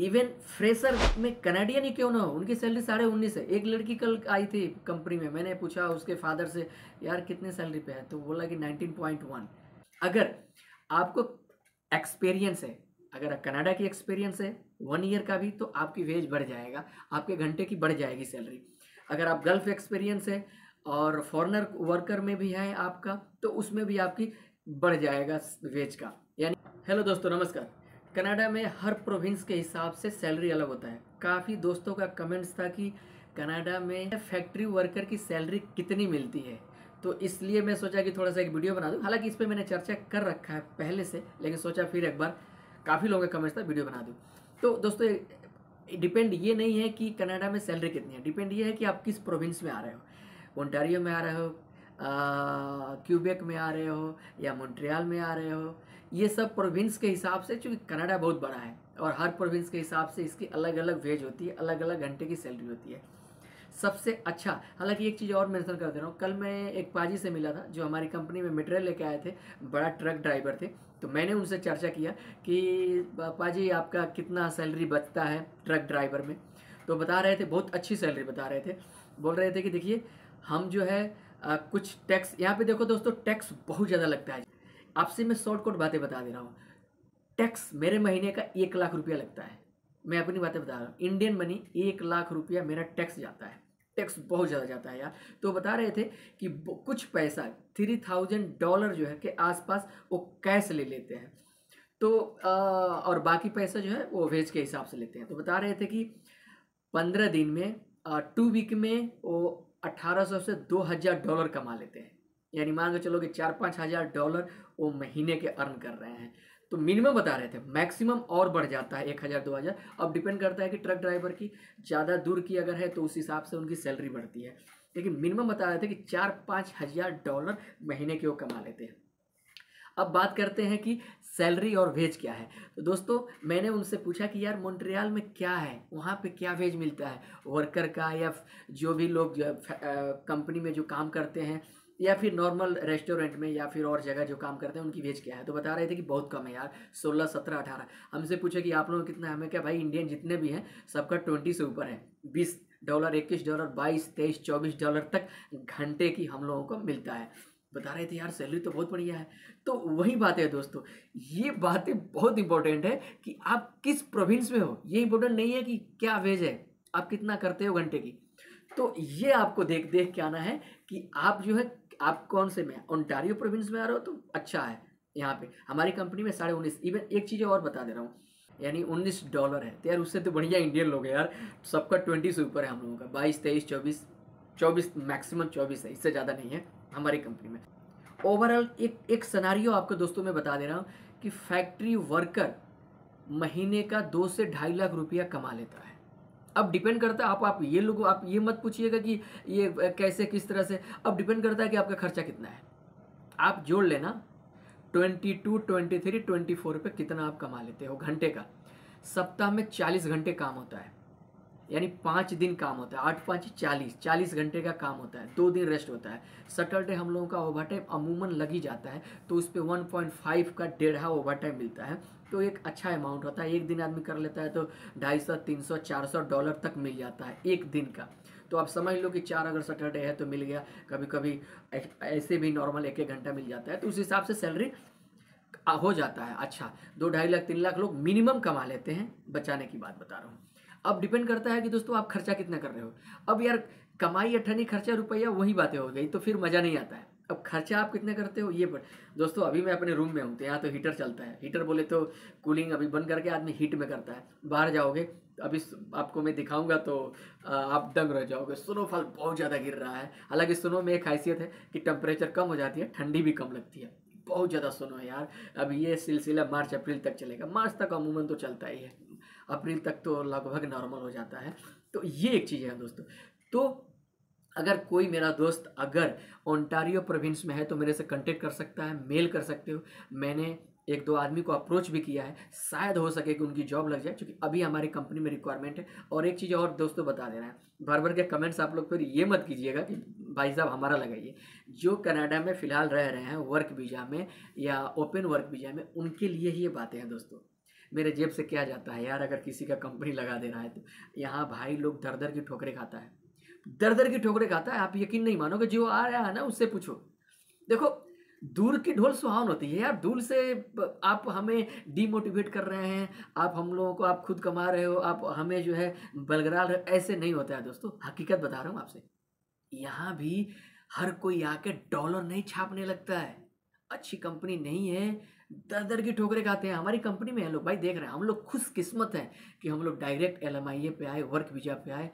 Even fresher में Canadian ही क्यों ना हो, उनकी सैलरी 19.5 है। एक लड़की कल आई थी कंपनी में, मैंने पूछा उसके फादर से यार कितने सैलरी पे है, तो बोला कि 19.1। अगर आपको एक्सपीरियंस है, अगर कनाडा की एक्सपीरियंस है 1 ईयर का भी, तो आपकी वेज बढ़ जाएगा, आपके घंटे की बढ़ जाएगी सैलरी। अगर आप गल्फ एक्सपीरियंस है और फॉरेनर वर्कर में भी है आपका, तो उसमें भी आपकी बढ़ जाएगा वेज का। यानी हेलो दोस्तों, नमस्कार। कनाडा में हर प्रोविंस के हिसाब से सैलरी अलग होता है। काफ़ी दोस्तों का कमेंट्स था कि कनाडा में फैक्ट्री वर्कर की सैलरी कितनी मिलती है, तो इसलिए मैं सोचा कि थोड़ा सा एक वीडियो बना दूं। हालांकि इस पर मैंने चर्चा कर रखा है पहले से, लेकिन सोचा फिर एक बार, काफ़ी लोगों के कमेंट्स था, वीडियो बना दूं। तो दोस्तों डिपेंड ये नहीं है कि कनाडा में सैलरी कितनी है, डिपेंड ये है कि आप किस प्रोविंस में आ रहे हो। ओंटारियो में आ रहे हो, क्यूबेक में आ रहे हो, या मॉन्ट्रियल में आ रहे हो। ये सब प्रोविंस के हिसाब से, चूँकि कनाडा बहुत बड़ा है और हर प्रोविंस के हिसाब से इसकी अलग अलग वेज होती है, अलग अलग घंटे की सैलरी होती है। सबसे अच्छा, हालांकि एक चीज़ और मेंशन कर दे रहा हूँ, कल मैं एक पाजी से मिला था जो हमारी कंपनी में मटेरियल लेके आए थे, बड़ा ट्रक ड्राइवर थे। तो मैंने उनसे चर्चा किया कि पाजी आपका कितना सैलरी बचता है ट्रक ड्राइवर में। तो बता रहे थे, बहुत अच्छी सैलरी बता रहे थे। बोल रहे थे कि देखिए हम जो है कुछ टैक्स, यहाँ पे देखो दोस्तों, टैक्स बहुत ज़्यादा लगता है। आपसे मैं शॉर्टकट बातें बता दे रहा हूँ। टैक्स मेरे महीने का 1 लाख रुपया लगता है, मैं अपनी बातें बता रहा हूँ। इंडियन मनी 1 लाख रुपया मेरा टैक्स जाता है, टैक्स बहुत ज़्यादा जाता है यार। तो बता रहे थे कि कुछ पैसा $3000 जो है के आसपास वो कैश ले लेते हैं, तो और बाकी पैसा जो है वो वेज के हिसाब से लेते हैं। तो बता रहे थे कि 15 दिन में 2 वीक में वो $1800 से $2000 कमा लेते हैं। यानी मान के चलो कि $4-5 हज़ार वो महीने के अर्न कर रहे हैं। तो मिनिमम बता रहे थे, मैक्सिमम और बढ़ जाता है 1000-2000। अब डिपेंड करता है कि ट्रक ड्राइवर की ज़्यादा दूर की अगर है तो उस हिसाब से उनकी सैलरी बढ़ती है, लेकिन मिनिमम बता रहे थे कि $4-5 हज़ार महीने के वो कमा लेते हैं। अब बात करते हैं कि सैलरी और वेज क्या है। तो दोस्तों मैंने उनसे पूछा कि यार मॉन्ट्रियल में क्या है, वहाँ पे क्या वेज मिलता है वर्कर का, या जो भी लोग कंपनी में जो काम करते हैं, या फिर नॉर्मल रेस्टोरेंट में या फिर और जगह जो काम करते हैं, उनकी वेज क्या है। तो बता रहे थे कि बहुत कम है यार, 16, 17, 18। हमसे पूछे कि आप लोगों कितना है, हमें क्या भाई, इंडियन जितने भी हैं सबका 20 से ऊपर है। $20, $21, $22, $23, $24 तक घंटे की हम लोगों को मिलता है। बता रहे थे यार सैलरी तो बहुत बढ़िया है। तो वही बात है दोस्तों, ये बातें बहुत इंपॉर्टेंट है कि आप किस प्रोविंस में हो। ये इंपॉर्टेंट नहीं है कि क्या वेज है, आप कितना करते हो घंटे की। तो ये आपको देख देख के आना है कि आप जो है, आप कौन से में, ओंटारियो प्रोविंस में आ रहे हो तो अच्छा है। यहाँ पे हमारी कंपनी में 19.5। इवन एक चीज़ और बता दे रहा हूँ, यानी $19 है। तो यार उससे तो बढ़िया इंडियन लोग हैं यार, सबका 20 से ऊपर है हम लोगों का। 22, 23, 24, मैक्सिमम 24 है, इससे ज़्यादा नहीं है हमारी कंपनी में। ओवरऑल एक सिनेरियो आपको दोस्तों मैं बता दे रहा हूँ कि फैक्ट्री वर्कर महीने का 2 से 2.5 लाख रुपया कमा लेता है। अब डिपेंड करता है, आप ये लोग, आप ये मत पूछिएगा कि ये कैसे किस तरह से। अब डिपेंड करता है कि आपका खर्चा कितना है। आप जोड़ लेना 22, 23, 24 पे कितना आप कमा लेते हो घंटे का। सप्ताह में 40 घंटे काम होता है, यानी 5 दिन काम होता है। 8, 5, 40 घंटे का काम होता है। 2 दिन रेस्ट होता है। सैटरडे हम लोगों का ओवर टाइम अमूमन लग ही जाता है, तो उस पर 1.5 का 1.5 ओवर टाइम मिलता है। तो एक अच्छा अमाउंट होता है। एक दिन आदमी कर लेता है तो $250, $300, $400 तक मिल जाता है एक दिन का। तो आप समझ लो कि 4 अगर सैटरडे है तो मिल गया। कभी कभी ऐसे भी नॉर्मल 1-1 घंटा मिल जाता है, तो उस हिसाब से सैलरी हो जाता है। अच्छा, 2-2.5 लाख 3 लाख लोग मिनिमम कमा लेते हैं, बचाने की बात बता रहा हूँ। अब डिपेंड करता है कि दोस्तों आप खर्चा कितना कर रहे हो। अब यार कमाई अठनी खर्चा रुपया, वही बातें हो गई, तो फिर मज़ा नहीं आता है। अब खर्चा आप कितने करते हो ये पर दोस्तों, अभी मैं अपने रूम में हूँ तो यहाँ तो हीटर चलता है। हीटर बोले तो कूलिंग अभी बंद करके आदमी हीट में करता है। बाहर जाओगे अभी आपको मैं दिखाऊंगा तो आप दंग रह जाओगे। स्नोफॉल बहुत ज़्यादा गिर रहा है। हालांकि स्नो में एक खासियत है कि टेम्परेचर कम हो जाती है, ठंडी भी कम लगती है। बहुत ज़्यादा स्नो है यार। अब ये सिलसिला मार्च अप्रैल तक चलेगा। मार्च तक अमूमन तो चलता ही है, अप्रैल तक तो लगभग नॉर्मल हो जाता है। तो ये एक चीज़ है दोस्तों। तो अगर कोई मेरा दोस्त अगर ओंटारियो प्रोविंस में है तो मेरे से कांटेक्ट कर सकता है, मेल कर सकते हो। मैंने 1-2 आदमी को अप्रोच भी किया है, शायद हो सके कि उनकी जॉब लग जाए, क्योंकि अभी हमारी कंपनी में रिक्वायरमेंट है। और एक चीज़ और दोस्तों बता देना है, बार बार के कमेंट्स आप लोग फिर ये मत कीजिएगा कि भाई साहब हमारा लगाइए। जो कनाडा में फ़िलहाल रह रहे हैं वर्क वीज़ा में या ओपन वर्क वीज़ा में, उनके लिए ही ये बातें हैं दोस्तों। मेरे जेब से क्या जाता है यार, अगर किसी का कंपनी लगा दे रहा है तो। यहाँ भाई लोग दर दर की ठोकरें खाता है, दर दर की ठोकरें खाता है। आप यकीन नहीं मानोगे, जो आ रहा है ना उससे पूछो। देखो, दूर की ढोल सुहावन होती है यार, दूर से आप हमें डिमोटिवेट कर रहे हैं, आप हम लोगों को, आप खुद कमा रहे हो, आप हमें जो है बलगरा रहे हो, ऐसे नहीं होता है दोस्तों। हकीकत बता रहा हूँ आपसे, यहाँ भी हर कोई आके डॉलर नहीं छापने लगता है। अच्छी कंपनी नहीं है, दर दर की ठोकरें खाते हैं। हमारी कंपनी में है लोग भाई, देख रहे हैं हम लोग खुश किस्मत हैं कि हम लोग डायरेक्ट LMIA पे आए, वर्क वीजा पे आए।